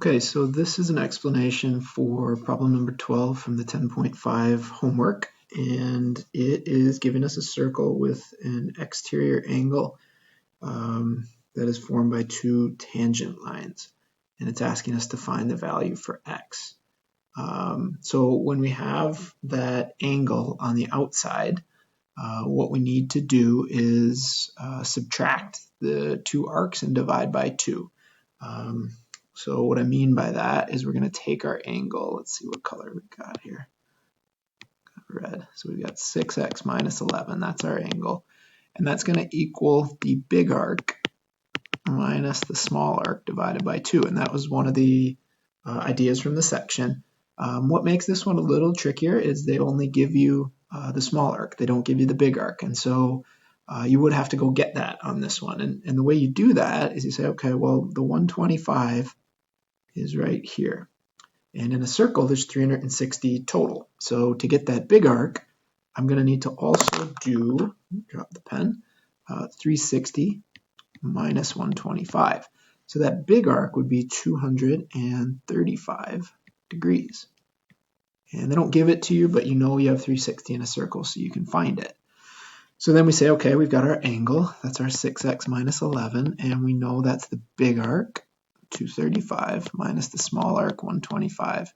Okay, so this is an explanation for problem number 12 from the 10.5 homework, and it is giving us a circle with an exterior angle that is formed by two tangent lines, and it's asking us to find the value for x. So when we have that angle on the outside, what we need to do is subtract the two arcs and divide by 2. So what I mean by that is we're going to take our angle. Let's see what color we got here. Red. So we've got 6x minus 11. That's our angle. And that's going to equal the big arc minus the small arc divided by 2. And that was one of the ideas from the section. What makes this one a little trickier is they only give you the small arc. They don't give you the big arc. And so you would have to go get that on this one. And the way you do that is you say, okay, well, the 125 is right here. And in a circle, there's 360 total. So to get that big arc, I'm going to need to also do, drop the pen, 360 minus 125. So that big arc would be 235 degrees. And they don't give it to you, but you know you have 360 in a circle, so you can find it. So then we say, okay, we've got our angle. That's our 6x minus 11, and we know that's the big arc, 235, minus the small arc, 125,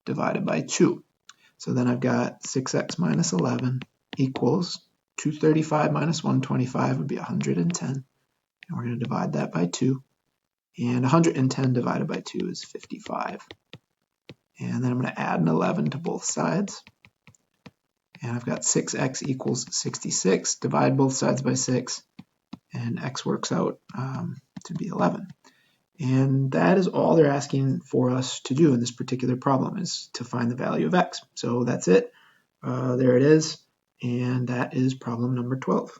divided by 2. So then I've got 6x minus 11 equals 235 minus 125 would be 110. And we're going to divide that by 2. And 110 divided by 2 is 55. And then I'm going to add an 11 to both sides. And I've got 6x equals 66. Divide both sides by 6. And x works out to be 11. And that is all they're asking for us to do in this particular problem, is to find the value of x. So that's it. There it is. And that is problem number 12.